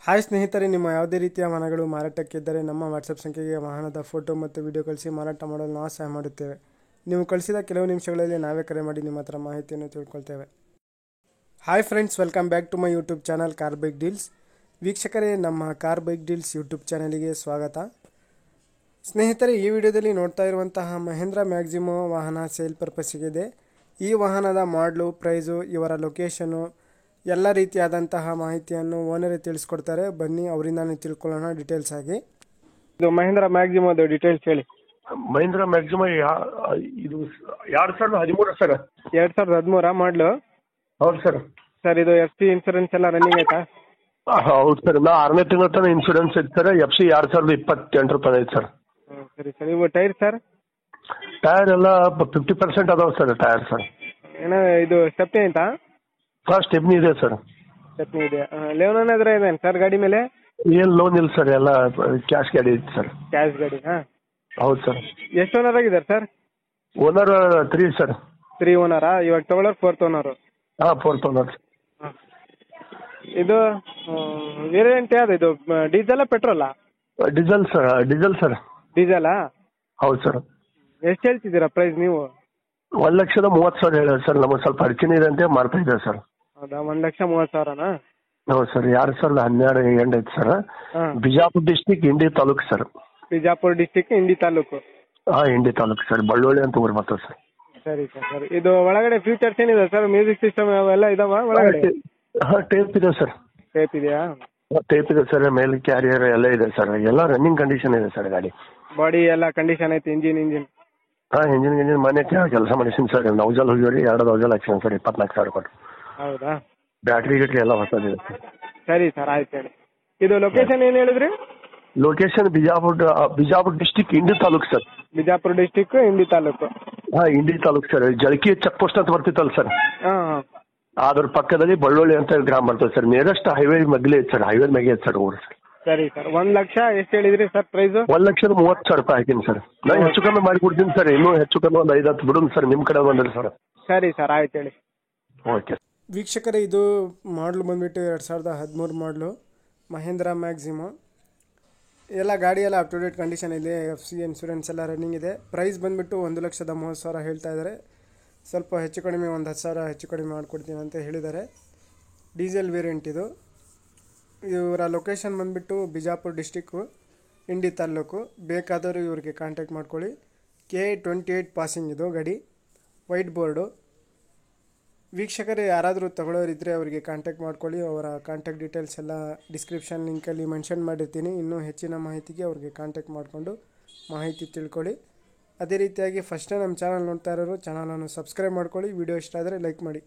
Hi ಸ್ನೇಹಿತರೆ, ನಿಮ್ಮ ಯಾವುದೇ ರೀತಿಯ ವಾಹನಗಳು ಮಾರಾಟಕ್ಕಿದ್ದರೆ ನಮ್ಮ ವಾಟ್ಸಪ್ ಸಂಖ್ಯೆಗೆ ವಾಹನದ ಫೋಟೋ ಮತ್ತು ವಿಡಿಯೋ ಕಳಿಸಿ ಮಾರಾಟ ಮಾಡಲು ನಾವು ಸಹಾಯ ಮಾಡುತ್ತೇವೆ. ನೀವು ಕಳಿಸಿದ ಕೆಲವು ನಿಮಿಷಗಳಲ್ಲಿ ನಾವೇ ಕರೆ ಮಾಡಿ ನಿಮ್ಮ ಹತ್ರ ಮಾಹಿತಿಯನ್ನು ತಿಳ್ಕೊಳ್ತೇವೆ. Hi friends, welcome back to my YouTube channel car bike deals. ವೀಕ್ಷಕರೇ, ನಮ್ಮ ಕಾರ್ ಬೈಕ್ ಡೀಲ್ಸ್ ಯೂಟ್ಯೂಬ್ ಚಾನಲಿಗೆ ಸ್ವಾಗತ. ಸ್ನೇಹಿತರೆ, ಈ ವಿಡಿಯೋದಲ್ಲಿ ನೋಡ್ತಾ ಇರುವಂತಹ ಮಹೇಂದ್ರ ಮ್ಯಾಕ್ಸಿಮೋ ವಾಹನ ಸೇಲ್ ಪರ್ಪಸ್ಸಿಗಿದೆ. ಈ ವಾಹನದ ಮಾಡಲು, ಪ್ರೈಸು, ಇವರ ಲೊಕೇಶನು ಎಲ್ಲ ರೀತಿಯಾದಂತಹ ಮಾಹಿತಿಯನ್ನು ಓನರೇ ತಿಳಿಸ್ಕೊಡ್ತಾರೆ. ಬನ್ನಿ ಅವರಿಂದಾನೇ ತಿಳ್ಕೊಳ್ಳೋಣ ಡೀಟೇಲ್ಸ್ ಆಗಿ. ಇದು ಮಹೇಂದ್ರ ಮ್ಯಾಕ್ಸಿಮೋದು ಡೀಟೇಲ್ಸ್ ಹೇಳಿ. ಮಹೀಂದ್ರ ಮ್ಯಾಕ್ಸಿಮಮ್ ಇದು 2013 ಸರ್. 2013 ಮಾಡಲು? ಹೌದು ಸರ್. ಸರ್, ಇದು FC ಇನ್ಸೂರೆನ್ಸ್ ಎಲ್ಲ ರನ್ನಿಂಗ್ ಆಯ್ತಾ? ಹೌದು ಸರ್, ನಾ 6ನೇ ತಿಂಗಳ ತನಕ ಇನ್ಶೂರೆನ್ಸ್ ಐತೆ ಸರ್. FC 2028 ರೂಪಾಯಿ ಐತೆ ಸರ್. ಸರಿ ಸರ್. ಇವು ಟೈರ್ ಸರ್? ಟೈರ್ ಎಲ್ಲ 50% ಅದಾವೆ ಸರ್ ಟೈರ್ ಸರ್. ಏನೋ ಇದು ಸ್ಟೆಪ್ನಿ ಆಯ್ತಾ? ಫಸ್ಟ್ ಸ್ಟೆಪ್ನಿ ಇದೆ ಸರ್. ಸ್ಟೆಪ್ನಿ ಇದೆ. ಲೋನ್ ಏನಾದ್ರೆ ಇದೆ ಸರ್ ಗಾಡಿ ಮೇಲೆ? ಏನು ಲೋನ್ ಇಲ್ಲ ಸರ್, ಎಲ್ಲ ಕ್ಯಾಶ್ ಗಾಡಿ ಐತೆ ಸರ್. ಕ್ಯಾಶ್ ಗಾಡಿ? ಹಾಂ, ಹೌದು ಸರ್. ಎಷ್ಟು ಓನರ್ ಆಗಿದ್ದಾರೆ ಸರ್? Owner 3 sir. 3 ಓನರಾ? ಇವಾಗ ತಗೊಳ್ಳೋರು 4th ಓನರು? ಹಾಂ, 4th ಓನರ್. ಹಾಂ. ಇದು ವೇರಿಯಂಟ್ ಯಾವುದು? ಇದು ಡೀಸೆಲ್ಲ ಪೆಟ್ರೋಲಾ? Diesel sir. Diesel sir. ಡೀಸೆಲಾ? ಹೌದು ಸರ್. ಎಷ್ಟು ಹೇಳ್ತಿದ್ದೀರಾ ಪ್ರೈಸ್ ನೀವು? 1,30,000 ಹೇಳಿ ಸರ್. ನಮಗೆ ಸ್ವಲ್ಪ ಅಡಚಣೆ ಇದೆ ಅಂತ ಮಾಡ್ತಾ ಇದ್ದೇವೆ ಸರ್. ಹೌದಾ? 1,30,000ನಾ? ಹೌದು ಸರ್. 2012 ಎಂಡ್ ಐತೆ sir. Bijapur district, Indi taluk sir. Bijapur district, Indi taluk? ಹಾಂ, ಇಂಡಿ ತಾಲೂಕು ಸರ್. ಬಳ್ಳೊಳ್ಳಿ ಅಂತ ಊರು ಬರ್ತದೆ ಸರ್. ಸರಿ ಸರ್. ಸರಿ, ಇದು ಒಳಗಡೆ ಫ್ಯೂಚರ್ಸ್ ಏನಿದೆ ಸರ್? ಮ್ಯೂಸಿಕ್ ಸಿಸ್ಟಮ್ ಅವೆಲ್ಲ ಇದಾವ ಒಳಗಡೆ? ಹಾಂ, ಟೇಪ್ ಇದೆ ಸರ್. ಟೇಪ್ ಇದೆಯಾ? ಟೇಪ್ ಇದೆ ಸರ್. ಮೇಲೆ ಕ್ಯಾರಿಯರ್ ಎಲ್ಲ ಇದೆ ಸರ್. ಎಲ್ಲ ರನ್ನಿಂಗ್ ಕಂಡೀಷನ್ ಇದೆ ಸರ್ ಗಾಡಿ. ಬಾಡಿ ಎಲ್ಲ ಕಂಡೀಷನ್ ಐತೆ? ಇಂಜಿನ್? ಹಾಂ, ಇಂಜಿನ್ ಮನೆ ಕೆಲಸ ಮಾಡಿಸಿನಿ ಸರ್. ನೌಜಲ್ ಹೋಗಿವ್ರಿ, 2 ನೌಜಲ್ ಹಾಕ್ಸಿನಿ ಸರ್. 24,000 ಕೊಟ್ಟು. ಹೌದಾ? ಬ್ಯಾಟ್ರಿ ಗಿಟ್ರಿ ಎಲ್ಲ ಹೊಸದಿದೆ ಸರ್. ಸರಿ ಸರ್, ಆಯ್ತು ಹೇಳಿ. ಇದು ಲೊಕೇಶನ್ ಏನು ಹೇಳಿದ್ರಿ? Location Bijapur district, Indi taluk sir. Bijapur district, Indi taluk? ಹಾಂ, Indi taluk sir. Jalaki check post ಅಂತ ಬರ್ತಿತ್ತಲ್ಲ ಸರ್. ಹಾಂ ಹಾಂ. ಅದ್ರ ಪಕ್ಕದಲ್ಲಿ ಬಳ್ಳೊಳ್ಳಿ ಅಂತ ಗ್ರಾಮ ಬರ್ತದೆ ಸರ್. ನಿಯರೆಸ್ಟ್ ಹೈವೇ ಮಗ್ಲೇ ಐತೆ ಸರ್. ಹೈವೇ ಮ್ಯಾಗೆ ಐತೆ ಸರ್ ಊರು ಸರ್. ಸರಿ ಸರ್. 1,00,000 ಎಷ್ಟು ಹೇಳಿದ್ರಿ ಸರ್ ಪ್ರೈಸು? 1,30,000 ರೂಪಾಯಿ ಹಾಕಿನಿ ಸರ್. ನಾನು ಹೆಚ್ಚು ಕಮ್ಮಿ ಮಾಡಿ ಕೊಡ್ತೀನಿ ಸರ್. ಇನ್ನೂ ಹೆಚ್ಚು ಕಮ್ಮಿ ಒಂದು 5-10 ಬಿಡೋಣ ಸರ್. ನಿಮ್ಮ ಕಡೆ ಬಂದ್ರಿ ಸರ್. ಸರಿ ಸರ್, ಆಯ್ತು ಹೇಳಿ. ಓಕೆ. ವೀಕ್ಷಕರೇ, ಇದು ಮಾಡಲು ಬಂದುಬಿಟ್ಟು 2013 ಮಾಡಲು ಮಹೇಂದ್ರ ಮ್ಯಾಕ್ಸಿಮೋ. ಎಲ್ಲ ಗಾಡಿ ಎಲ್ಲ ಅಪ್ ಟು ಡೇಟ್ ಕಂಡೀಷನ್ ಇದೆ. FC ಇನ್ಸೂರೆನ್ಸ್ ಎಲ್ಲ ರನ್ನಿಂಗ್ ಇದೆ. ಪ್ರೈಸ್ ಬಂದುಬಿಟ್ಟು 1,30,000 ಹೇಳ್ತಾ ಇದ್ದಾರೆ. ಸ್ವಲ್ಪ ಹೆಚ್ಚು ಕಡಿಮೆ ಒಂದು 10,000 ಹೆಚ್ಚು ಕಡಿಮೆ ಮಾಡಿಕೊಡ್ತೀನಿ ಅಂತ ಹೇಳಿದ್ದಾರೆ. ಡೀಸೆಲ್ ವೇರಿಯಂಟ್ ಇದು. ಇವರ ಲೊಕೇಶನ್ ಬಂದುಬಿಟ್ಟು ಬಿಜಾಪುರ ಡಿಸ್ಟಿಕ್ಕು, ಇಂಡಿ ತಾಲೂಕು. ಬೇಕಾದರೂ ಇವರಿಗೆ ಕಾಂಟ್ಯಾಕ್ಟ್ ಮಾಡ್ಕೊಳ್ಳಿ. K28 ಪಾಸಿಂಗ್ ಇದು ಗಾಡಿ, ವೈಟ್ ಬೋರ್ಡು. ವೀಕ್ಷಕರೇ, ಯಾರಾದರೂ ತಗೊಳ್ಳೋರಿದ್ದರೆ ಅವರಿಗೆ ಕಾಂಟ್ಯಾಕ್ಟ್ ಮಾಡ್ಕೊಳ್ಳಿ. ಅವರ ಕಾಂಟ್ಯಾಕ್ಟ್ ಡೀಟೇಲ್ಸ್ ಎಲ್ಲ ಡಿಸ್ಕ್ರಿಪ್ಷನ್ ಲಿಂಕಲ್ಲಿ ಮೆನ್ಷನ್ ಮಾಡಿರ್ತೀನಿ. ಇನ್ನೂ ಹೆಚ್ಚಿನ ಮಾಹಿತಿಗೆ ಅವ್ರಿಗೆ ಕಾಂಟ್ಯಾಕ್ಟ್ ಮಾಡಿಕೊಂಡು ಮಾಹಿತಿ ತಿಳ್ಕೊಳ್ಳಿ. ಅದೇ ರೀತಿಯಾಗಿ ಫಸ್ಟೇ ನಮ್ಮ ಚಾನಲ್ ನೋಡ್ತಾ ಇರೋರು ಚಾನಲನ್ನು ಸಬ್ಸ್ಕ್ರೈಬ್ ಮಾಡ್ಕೊಳ್ಳಿ. ವಿಡಿಯೋ ಇಷ್ಟ ಆದರೆ ಲೈಕ್ ಮಾಡಿ.